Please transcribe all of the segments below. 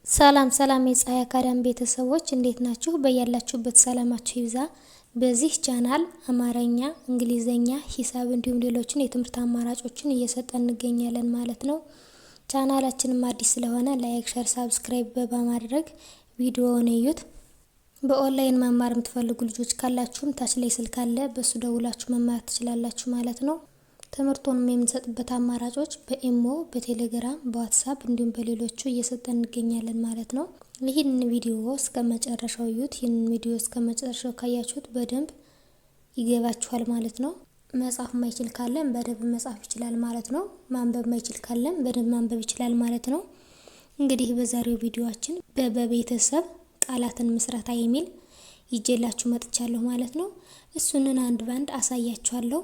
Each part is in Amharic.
ሰላም ሰላም የፀሐይ አካዳሚ ቤተሰቦች እንዴት ናችሁ? በያላችሁበት ሰላማችሁ ይብዛ። በዚህ ቻናል አማርኛ፣ እንግሊዘኛ፣ ሂሳብ እንዲሁም ሌሎችን የትምህርት አማራጮችን እየሰጠን እንገኛለን ማለት ነው። ቻናላችንም አዲስ ስለሆነ ላይክ፣ ሼር፣ ሰብስክራይብ በማድረግ ቪዲዮውን እዩት። በኦንላይን መማር የምትፈልጉ ልጆች ካላችሁም ታች ላይ ስልክ አለ፣ በሱ ደውላችሁ መማር ትችላላችሁ ማለት ነው። ትምህርቱንም የምንሰጥበት አማራጮች በኢሞ፣ በቴሌግራም፣ በዋትስአፕ እንዲሁም በሌሎቹ እየሰጠን እንገኛለን ማለት ነው። ይህንን ቪዲዮ እስከ መጨረሻው እዩት። ይህንን ቪዲዮ እስከ መጨረሻው ካያችሁት በደንብ ይገባችኋል ማለት ነው። መጻፍ ማይችል ካለም በደንብ መጻፍ ይችላል ማለት ነው። ማንበብ ማይችል ካለም በደንብ ማንበብ ይችላል ማለት ነው። እንግዲህ በዛሬው ቪዲዮአችን በቤተሰብ ቃላትን ምስረታ የሚል ይዤላችሁ መጥቻለሁ ማለት ነው። እሱንን አንድ ባንድ አሳያችኋለሁ።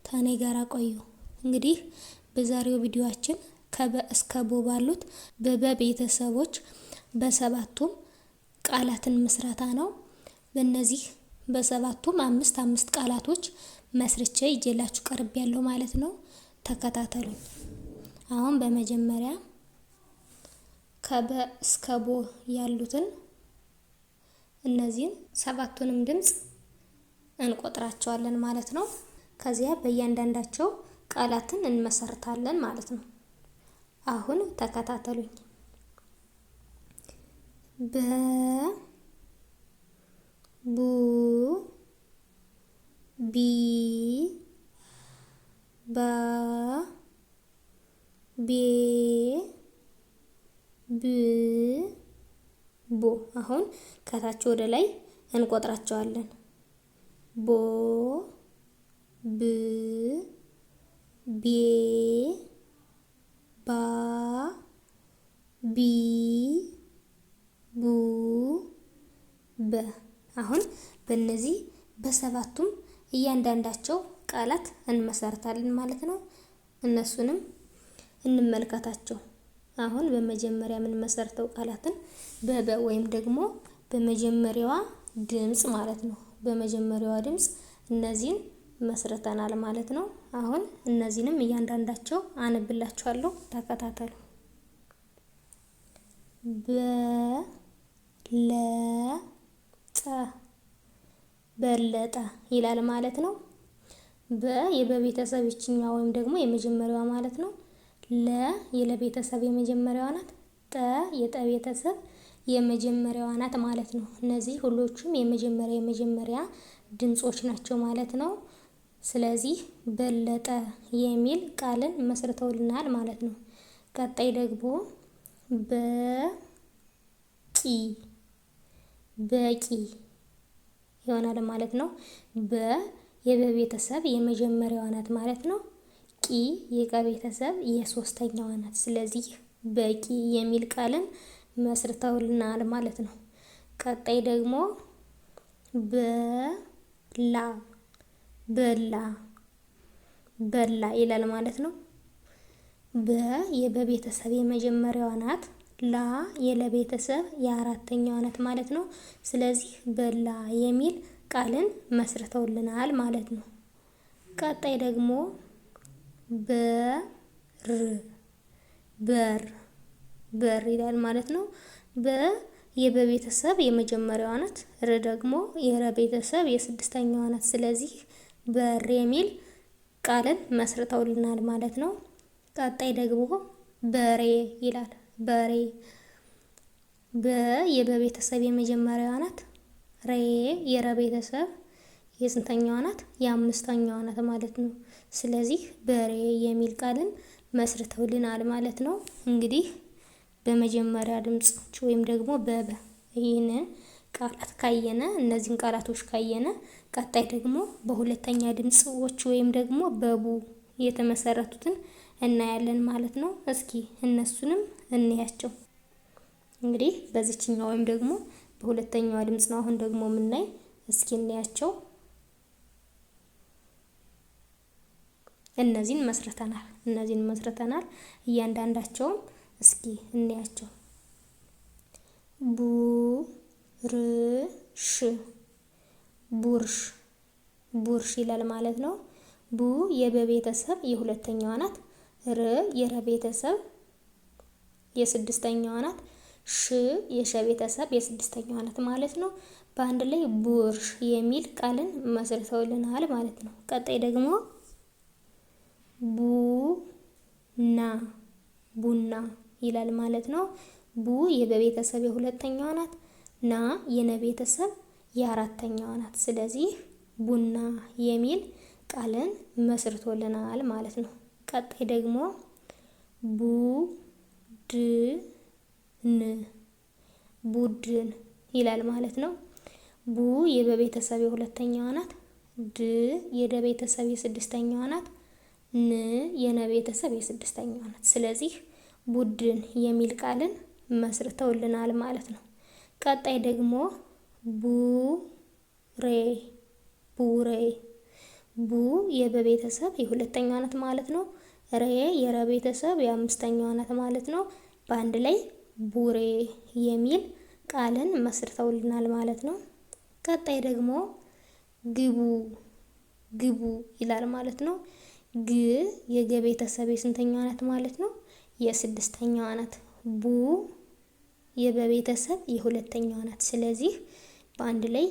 ታኔ ጋር ቆዩ። እንግዲህ በዛሬው ቪዲዮአችን ከበ እስከ ቦ ባሉት በቤተሰቦች በሰባቱም ቃላትን ምስረታ ነው። በእነዚህ በሰባቱም አምስት ቃላቶች መስርቼ ይዤላችሁ ቀርቤያለሁ ማለት ነው። ተከታተሉኝ። አሁን በመጀመሪያ ከበ እስከ ቦ ያሉትን እነዚህን ሰባቱንም ድምጽ እንቆጥራቸዋለን ማለት ነው። ከዚያ በእያንዳንዳቸው ቃላትን እንመሰርታለን ማለት ነው። አሁን ተከታተሉኝ። በ ቡ ቢ ባ ቤ ብ ቦ። አሁን ከታች ወደ ላይ እንቆጥራቸዋለን። ቦ ብ ቤ ባ ቢ ቡ በ። አሁን በእነዚህ በሰባቱም እያንዳንዳቸው ቃላት እንመሰርታለን ማለት ነው። እነሱንም እንመልከታቸው። አሁን በመጀመሪያ የምንመሰርተው ቃላትን በበ ወይም ደግሞ በመጀመሪያዋ ድምጽ ማለት ነው። በመጀመሪያዋ ድምጽ እነዚህን መስርተናል ማለት ነው። አሁን እነዚህንም እያንዳንዳቸው አነብላችኋለሁ፣ ተከታተሉ። በለጠ ይላል ማለት ነው። በ የበቤተሰብ ይችኛዋ ወይም ደግሞ የመጀመሪያዋ ማለት ነው። ለ የለቤተሰብ የመጀመሪያዋ ናት። ጠ የጠቤተሰብ የመጀመሪያዋ ናት ማለት ነው። እነዚህ ሁሎቹም የመጀመሪያ ድምጾች ናቸው ማለት ነው። ስለዚህ በለጠ የሚል ቃልን መስርተውልናል ማለት ነው። ቀጣይ ደግሞ በቂ ይሆናል ማለት ነው። በ የበቤተሰብ የመጀመሪያዋ ናት ማለት ነው። ቂ የቀቤተሰብ የሶስተኛዋ ናት። ስለዚህ በቂ የሚል ቃልን መስርተውልናል ማለት ነው። ቀጣይ ደግሞ በላ ይላል ማለት ነው። በ የበቤተሰብ የመጀመሪያዋ ናት። ላ የለቤተሰብ የአራተኛዋ ናት ማለት ነው። ስለዚህ በላ የሚል ቃልን መስርተውልናል ማለት ነው። ቀጣይ ደግሞ በር ይላል ማለት ነው። በ የበቤተሰብ የመጀመሪያዋ ናት። ር ደግሞ የረቤተሰብ የስድስተኛዋ ናት። ስለዚህ በር የሚል ቃልን መስርተውልናል ማለት ነው። ቀጣይ ደግሞ በሬ ይላል። በሬ በ የበቤተሰብ የመጀመሪያዋ ናት። ሬ የረቤተሰብ የስንተኛዋ ናት? የአምስተኛዋ ናት ማለት ነው። ስለዚህ በሬ የሚል ቃልን መስርተውልናል ማለት ነው። እንግዲህ በመጀመሪያ ድምጾች ወይም ደግሞ በበ ይህንን ቃላት ካየነ እነዚህን ቃላቶች ካየነ ቀጣይ ደግሞ በሁለተኛ ድምጾች ወይም ደግሞ በቡ የተመሰረቱትን እናያለን ማለት ነው። እስኪ እነሱንም እንያቸው። እንግዲህ በዚህኛው ወይም ደግሞ በሁለተኛዋ ድምጽ ነው አሁን ደግሞ የምናይ። እስኪ እንያቸው። እነዚህን መስርተናል። እያንዳንዳቸውም እስኪ እንያቸው። ቡርሽ ይላል ማለት ነው። ቡ የበቤተሰብ የሁለተኛዋ ናት። ር የረቤተሰብ የስድስተኛዋ ናት። ሽ የሸ ቤተሰብ የስድስተኛዋ ናት ማለት ነው። በአንድ ላይ ቡርሽ የሚል ቃልን መስርተውልናል ማለት ነው። ቀጣይ ደግሞ ቡና ቡና ይላል ማለት ነው። ቡ የበቤተሰብ የሁለተኛዋ ናት። ና የነ ቤተሰብ የአራተኛዋ ናት። ስለዚህ ቡና የሚል ቃልን መስርቶልናል ማለት ነው። ቀጣይ ደግሞ ቡድን ቡድን ይላል ማለት ነው። ቡ የበቤተሰብ የሁለተኛዋ ናት። ድ የደ ቤተሰብ የስድስተኛዋ ናት። ን የነ ቤተሰብ የስድስተኛዋ ናት። ስለዚህ ቡድን የሚል ቃልን መስርተውልናል ማለት ነው። ቀጣይ ደግሞ ቡሬ ቡሬ ቡ የበቤተሰብ የሁለተኛዋ ናት ማለት ነው። ሬ የረ ቤተሰብ የአምስተኛዋ ናት ማለት ነው። በአንድ ላይ ቡሬ የሚል ቃልን መስርተውልናል ማለት ነው። ቀጣይ ደግሞ ግቡ ግቡ ይላል ማለት ነው። ግ የገ ቤተሰብ የስንተኛዋ ናት ማለት ነው? የስድስተኛዋ ናት። ቡ የበቤተሰብ የሁለተኛዋ ናት። ስለዚህ በአንድ ላይ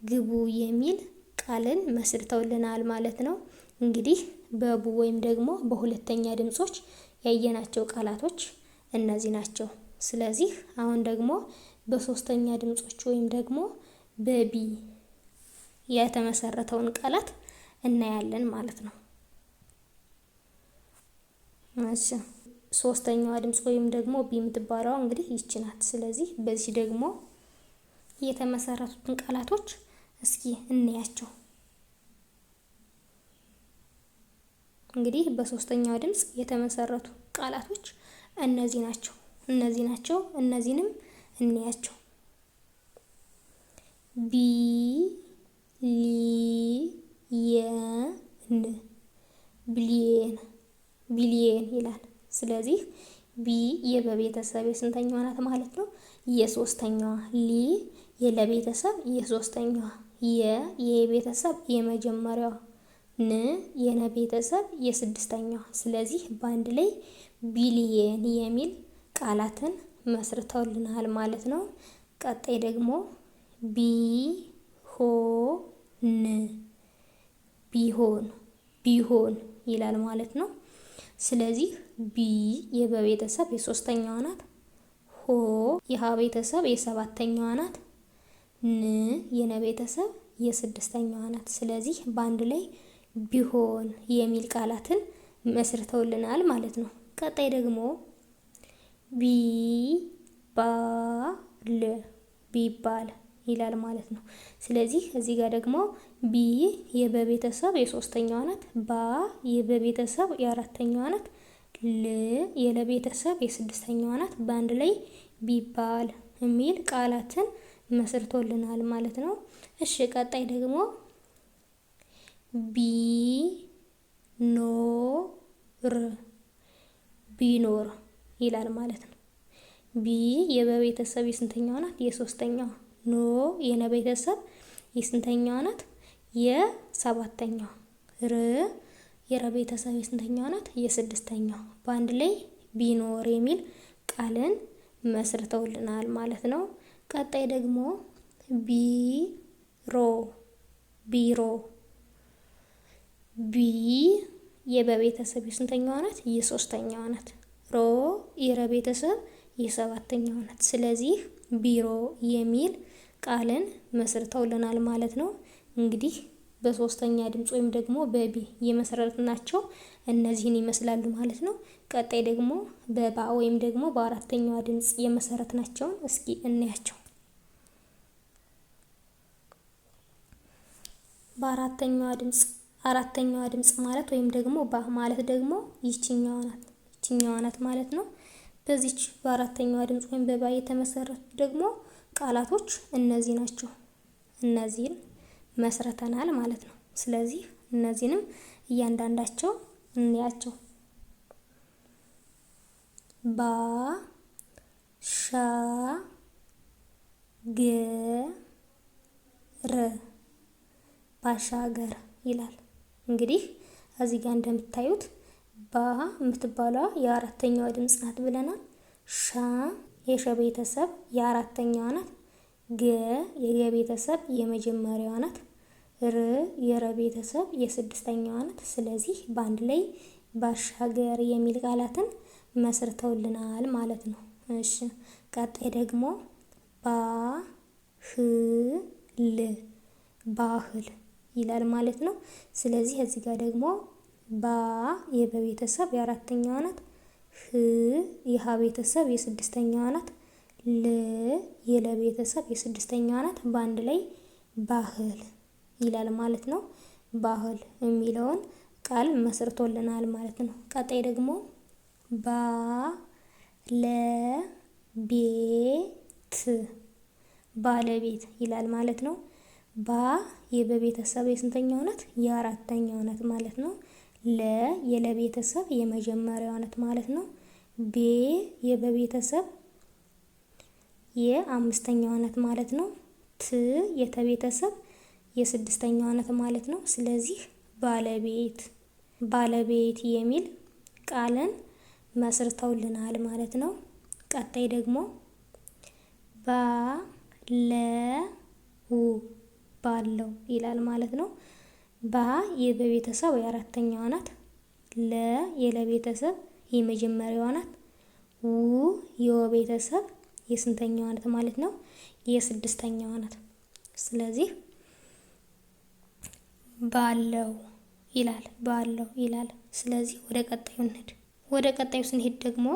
ግቡ የሚል ቃልን መስርተውልናል ማለት ነው። እንግዲህ በቡ ወይም ደግሞ በሁለተኛ ድምጾች ያየናቸው ቃላቶች እነዚህ ናቸው። ስለዚህ አሁን ደግሞ በሶስተኛ ድምጾች ወይም ደግሞ በቢ የተመሰረተውን ቃላት እናያለን ማለት ነው። እሺ ሶስተኛዋ ድምጽ ወይም ደግሞ ቢ የምትባለው እንግዲህ ይቺ ናት። ስለዚህ በዚህ ደግሞ የተመሰረቱትን ቃላቶች እስኪ እንያቸው። እንግዲህ በሶስተኛው ድምጽ የተመሰረቱ ቃላቶች እነዚህ ናቸው። እነዚህንም እንያቸው። ቢሊየን ቢሊየን ቢሊየን ይላል። ስለዚህ ቢ የበቤተሰብ የስንተኛዋ ናት ማለት ነው? የሶስተኛዋ። ሊ የለቤተሰብ የሶስተኛዋ። የቤተሰብ የመጀመሪያዋ። ን የነ ቤተሰብ የስድስተኛዋ። ስለዚህ በአንድ ላይ ቢሊየን የሚል ቃላትን መስርተውልናል ማለት ነው። ቀጣይ ደግሞ ቢሆን ቢሆን ይላል ማለት ነው። ስለዚህ ቢ የበቤተሰብ የሶስተኛዋ ናት። ሆ የሀ ቤተሰብ የሰባተኛዋ ናት። ን የነ ቤተሰብ የስድስተኛዋ ናት። ስለዚህ በአንድ ላይ ቢሆን የሚል ቃላትን መስርተውልናል ማለት ነው። ቀጣይ ደግሞ ቢባል ይላል ማለት ነው። ስለዚህ እዚህ ጋር ደግሞ ቢ የበቤተሰብ የሶስተኛዋ ናት። ባ የበቤተሰብ የአራተኛዋ ናት። ል የለቤተሰብ የስድስተኛዋ ናት። በአንድ ላይ ቢባል የሚል ቃላትን መስርቶልናል ማለት ነው። እሺ ቀጣይ ደግሞ ቢኖር ይላል ማለት ነው። ቢ የበቤተሰብ የስንተኛዋ ናት? የሶስተኛዋ። ኖ የነ ቤተሰብ የስንተኛዋ ናት? የሰባተኛዋ። ር የረ ቤተሰብ የስንተኛዋ ናት? የስድስተኛዋ። በአንድ ላይ ቢኖር የሚል ቃልን መስርተውልናል ማለት ነው። ቀጣይ ደግሞ ቢሮ ቢ የበቤተሰብ የስንተኛዋ ናት? የሶስተኛዋ ናት። ሮ የረ ቤተሰብ የሰባተኛዋ ናት። ስለዚህ ቢሮ የሚል ቃልን መስርተውልናል ማለት ነው። እንግዲህ በሶስተኛ ድምጽ ወይም ደግሞ በቢ የመሰረትናቸው እነዚህን ይመስላሉ ማለት ነው። ቀጣይ ደግሞ በባ ወይም ደግሞ በአራተኛዋ ድምጽ የመሰረትናቸውን እስኪ እናያቸው። በአራተኛዋ ድምጽ ማለት ወይም ደግሞ ባ ማለት ደግሞ ይችኛዋ ናት ማለት ነው። በዚች በአራተኛዋ ድምጽ ወይም በባ የተመሰረቱት ደግሞ ቃላቶች እነዚህ ናቸው። እነዚህን መስርተናል ማለት ነው። ስለዚህ እነዚህንም እያንዳንዳቸው እንያቸው። ባሻገር ይላል። እንግዲህ እዚህ ጋር እንደምታዩት ባ የምትባለዋ የአራተኛዋ ድምጽ ናት ብለናል። ሻ የሸ ቤተሰብ የአራተኛዋ ናት። ገ የገ ቤተሰብ የመጀመሪያዋ ናት። ር የረ ቤተሰብ የስድስተኛዋ ናት። ስለዚህ በአንድ ላይ ባሻገር የሚል ቃላትን መስርተውልናል ማለት ነው። እሺ ቀጣይ ደግሞ ባህል ባህል ይላል ማለት ነው። ስለዚህ እዚህ ጋር ደግሞ ባ የበቤተሰብ የአራተኛዋ ናት። ህ የሀ ቤተሰብ የስድስተኛዋ ናት። ል የለቤተሰብ የስድስተኛዋ ናት። በአንድ ላይ ባህል ይላል ማለት ነው። ባህል የሚለውን ቃል መስርቶልናል ማለት ነው። ቀጣይ ደግሞ ባለቤት ባለቤት ይላል ማለት ነው። ባ የበቤተሰብ የስንተኛው ናት? የአራተኛው ናት ማለት ነው። ለ የለቤተሰብ የመጀመሪያው ናት ማለት ነው። ቤ የበቤተሰብ የአምስተኛው ናት ማለት ነው። ት የተቤተሰብ የስድስተኛው ናት ማለት ነው። ስለዚህ ባለቤት ባለቤት የሚል ቃልን መስርተውልናል ማለት ነው። ቀጣይ ደግሞ ባለው ባለው ይላል ማለት ነው። ባ የበቤተሰብ የአራተኛዋ ናት። ለ የለቤተሰብ የመጀመሪያዋ ናት። ው የወቤተሰብ የስንተኛዋ ናት ማለት ነው? የስድስተኛዋ ናት። ስለዚህ ባለው ይላል ባለው ይላል። ስለዚህ ወደ ቀጣዩ እንሂድ። ወደ ቀጣዩ ስንሄድ ደግሞ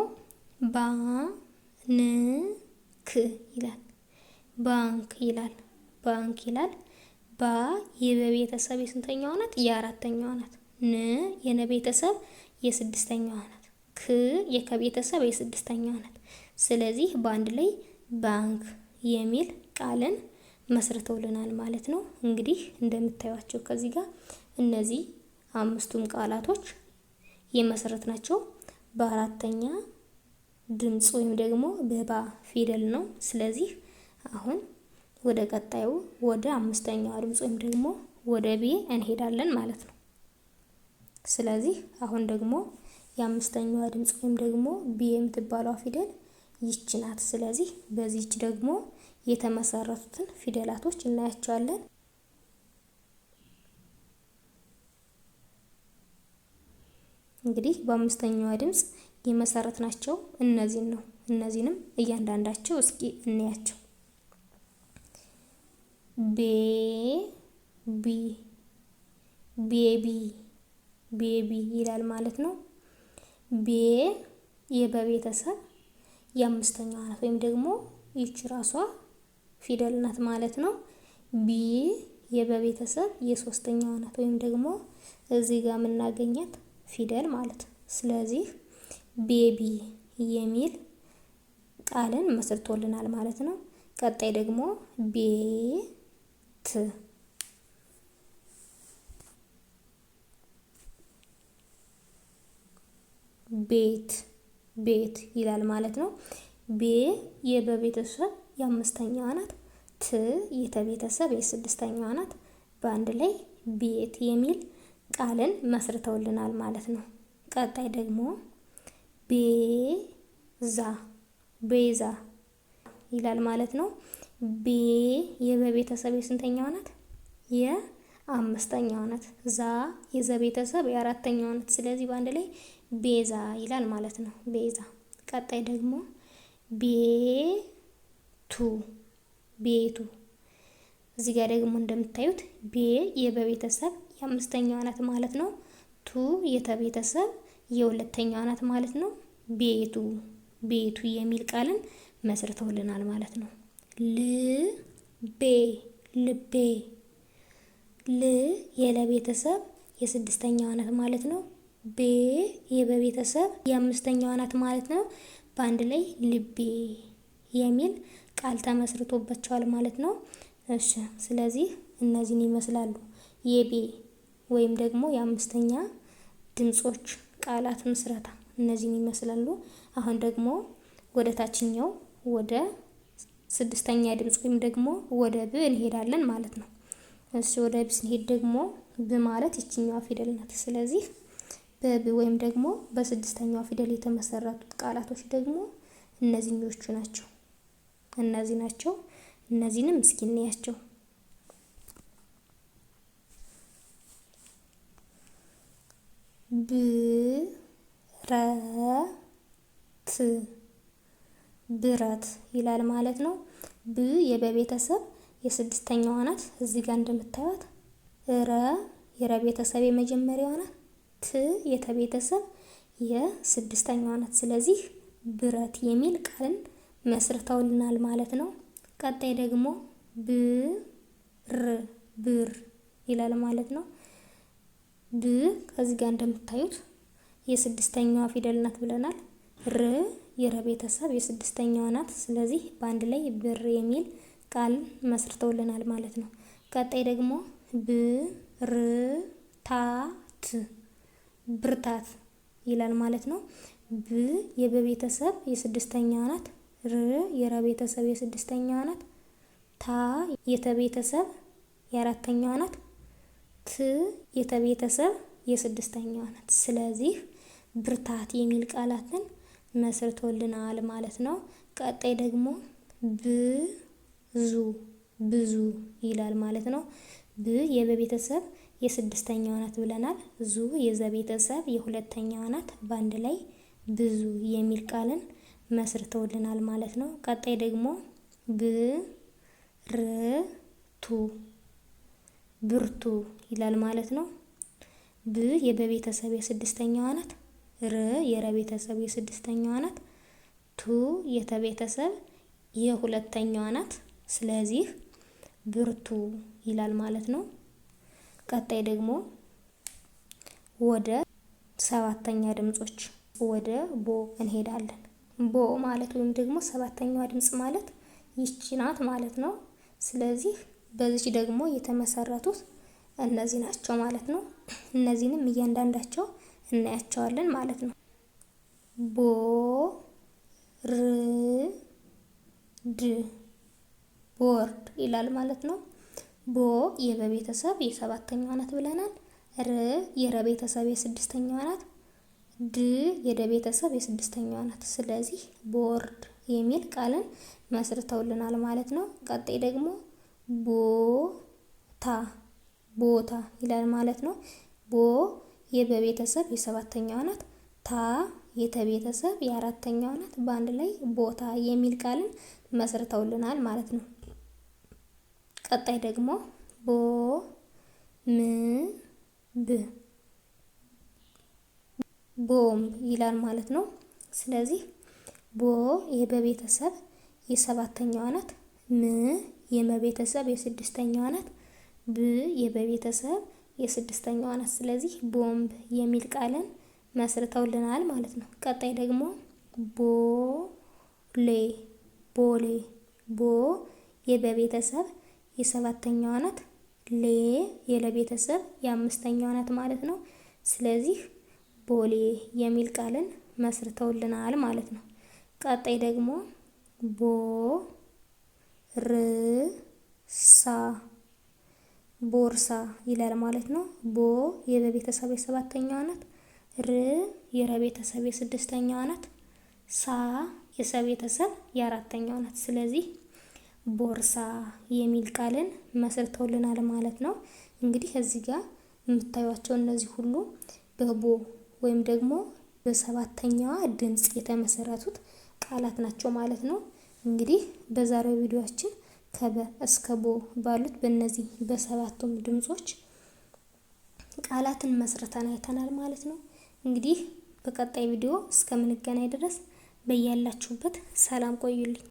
ባንክ ይላል ባንክ ይላል ባንክ ይላል። ባ የበቤተሰብ የስንተኛዋ ናት? የአራተኛዋ ናት። ን የነቤተሰብ የስድስተኛዋ ናት። ክ የከቤተሰብ የስድስተኛዋ ናት። ስለዚህ በአንድ ላይ ባንክ የሚል ቃልን መስርተውልናል ማለት ነው። እንግዲህ እንደምታዩቸው ከዚህ ጋር እነዚህ አምስቱም ቃላቶች የመሰረትናቸው በአራተኛ ድምጽ ወይም ደግሞ በባ ፊደል ነው። ስለዚህ አሁን ወደ ቀጣዩ ወደ አምስተኛው ድምጽ ወይም ደግሞ ወደ ቤ እንሄዳለን ማለት ነው። ስለዚህ አሁን ደግሞ የአምስተኛው ድምጽ ወይም ደግሞ ቤ የምትባለው ፊደል ይች ናት። ስለዚህ በዚህች ደግሞ የተመሰረቱትን ፊደላቶች እናያቸዋለን። እንግዲህ በአምስተኛው ድምጽ የመሰረትናቸው እነዚህን ነው። እነዚህንም እያንዳንዳቸው እስኪ እንያቸው። ቤቢ ቤቢ ቤቢ ይላል ማለት ነው። ቤ የበቤተሰብ የአምስተኛዋ ናት ወይም ደግሞ ይች ራሷ ፊደል ናት ማለት ነው። ቢ የበቤተሰብ የሶስተኛዋ ናት ወይም ደግሞ እዚህ ጋር የምናገኛት ፊደል ማለት ነው። ስለዚህ ቤቢ የሚል ቃልን መስርቶልናል ማለት ነው። ቀጣይ ደግሞ ቤት ቤት ቤት ይላል ማለት ነው። ቤ የበቤተሰብ የአምስተኛዋ ናት። ት የተቤተሰብ የስድስተኛዋ ናት። በአንድ ላይ ቤት የሚል ቃልን መስርተውልናል ማለት ነው። ቀጣይ ደግሞ ቤዛ ቤዛ ይላል ማለት ነው። ቤ የበቤተሰብ የስንተኛዋ ናት? የአምስተኛዋ ናት። ዛ የዘቤተሰብ የአራተኛዋ ናት። ስለዚህ በአንድ ላይ ቤዛ ይላል ማለት ነው። ቤዛ። ቀጣይ ደግሞ ቤቱ ቤቱ። እዚህ ጋር ደግሞ እንደምታዩት ቤ የበቤተሰብ የአምስተኛዋ ናት ማለት ነው። ቱ የተቤተሰብ የሁለተኛዋ ናት ማለት ነው። ቤቱ ቤቱ የሚል ቃልን መስርተውልናል ማለት ነው። ልቤ ልቤ። ል የለቤተሰብ የስድስተኛዋ ናት ማለት ነው። ቤ የበቤተሰብ የአምስተኛዋ ናት ማለት ነው። በአንድ ላይ ልቤ የሚል ቃል ተመስርቶባቸዋል ማለት ነው። እሺ ስለዚህ እነዚህን ይመስላሉ የቤ ወይም ደግሞ የአምስተኛ ድምጾች ቃላት ምስረታ እነዚህን ይመስላሉ። አሁን ደግሞ ወደ ታችኛው ወደ ስድስተኛ ድምጽ ወይም ደግሞ ወደ ብ እንሄዳለን ማለት ነው። እሺ ወደ ብ ስንሄድ ደግሞ ብ ማለት ይችኛዋ ፊደል ናት። ስለዚህ በብ ወይም ደግሞ በስድስተኛዋ ፊደል የተመሰረቱት ቃላቶች ደግሞ እነዚህኞቹ ናቸው። እነዚህ ናቸው። እነዚህንም እስኪ እንያቸው። ብረት ብረት ይላል ማለት ነው። ብ የበቤተሰብ የስድስተኛዋ ናት። እዚህ ጋር እንደምታዩት ረ የረ ቤተሰብ የመጀመሪያዋ ናት። ት የተቤተሰብ የስድስተኛዋ ናት። ስለዚህ ብረት የሚል ቃልን መስርተውልናል ማለት ነው። ቀጣይ ደግሞ ብር ይላል ማለት ነው። ብ ከዚህ ጋር እንደምታዩት የስድስተኛዋ ፊደል ናት ብለናል። ር የረ ቤተሰብ የስድስተኛዋ ናት። ስለዚህ በአንድ ላይ ብር የሚል ቃል መስርተውልናል ማለት ነው። ቀጣይ ደግሞ ብርታት ይላል ማለት ነው። ብ የበቤተሰብ የስድስተኛዋ ናት። ር የረ ቤተሰብ የስድስተኛዋ ናት። ታ የተቤተሰብ የአራተኛዋ ናት። ት የተቤተሰብ የስድስተኛዋ ናት። ስለዚህ ብርታት የሚል ቃላትን መስርቶልናል ማለት ነው። ቀጣይ ደግሞ ብዙ ይላል ማለት ነው። ብ የበቤተሰብ የስድስተኛዋ ናት ብለናል። ዙ የዘቤተሰብ የሁለተኛዋ ናት። በአንድ ላይ ብዙ የሚል ቃልን መስርተውልናል ማለት ነው። ቀጣይ ደግሞ ብርቱ ይላል ማለት ነው። ብ የበቤተሰብ የስድስተኛዋ ናት። ር የረቤተሰብ የስድስተኛዋ ናት። ቱ የተቤተሰብ የሁለተኛዋ ናት። ስለዚህ ብርቱ ይላል ማለት ነው። ቀጣይ ደግሞ ወደ ሰባተኛ ድምጾች ወደ ቦ እንሄዳለን። ቦ ማለት ወይም ደግሞ ሰባተኛዋ ድምጽ ማለት ይቺ ናት ማለት ነው። ስለዚህ በዚች ደግሞ የተመሰረቱት እነዚህ ናቸው ማለት ነው። እነዚህንም እያንዳንዳቸው እናያቸዋለን ማለት ነው። ቦርድ ይላል ማለት ነው። ቦ የበቤተሰብ የሰባተኛዋ ናት ብለናል። ር የረቤተሰብ የስድስተኛዋ ናት። ድ የደቤተሰብ የስድስተኛዋ ናት። ስለዚህ ቦርድ የሚል ቃልን መስርተውልናል ማለት ነው። ቀጣይ ደግሞ ቦታ ይላል ማለት ነው። ቦ የበቤተሰብ የሰባተኛዋ ናት። ታ የተቤተሰብ የአራተኛዋ ናት። በአንድ ላይ ቦታ የሚል ቃልን መስርተውልናል ማለት ነው። ቀጣይ ደግሞ ቦምብ ይላል ማለት ነው። ስለዚህ ቦ የበቤተሰብ የሰባተኛዋ ናት። ም የመቤተሰብ የስድስተኛዋ ናት። ብ የበቤተሰብ የስድስተኛዋ ናት። ስለዚህ ቦምብ የሚል ቃልን መስርተውልናል ማለት ነው። ቀጣይ ደግሞ ቦሌ ቦ የበቤተሰብ የሰባተኛዋ ናት። ሌ የለቤተሰብ የአምስተኛዋ ናት ማለት ነው። ስለዚህ ቦሌ የሚል ቃልን መስርተውልናል ማለት ነው። ቀጣይ ደግሞ ቦርሳ ይላል ማለት ነው። ቦ የበቤተሰብ የሰባተኛዋ ናት። ር የረቤተሰብ የስድስተኛዋ ናት። ሳ የሰቤተሰብ የአራተኛዋ ናት። ስለዚህ ቦርሳ የሚል ቃልን መስርተውልናል ማለት ነው። እንግዲህ እዚህ ጋር የምታዩቸው እነዚህ ሁሉ በቦ ወይም ደግሞ በሰባተኛዋ ድምጽ የተመሰረቱት ቃላት ናቸው ማለት ነው። እንግዲህ በዛሬው ቪዲዮአችን ከበ እስከ ቦ ባሉት በእነዚህ በሰባቱም ድምጾች ቃላትን መስርተን አይተናል ማለት ነው። እንግዲህ በቀጣይ ቪዲዮ እስከምንገናኝ ድረስ በያላችሁበት ሰላም ቆዩልኝ።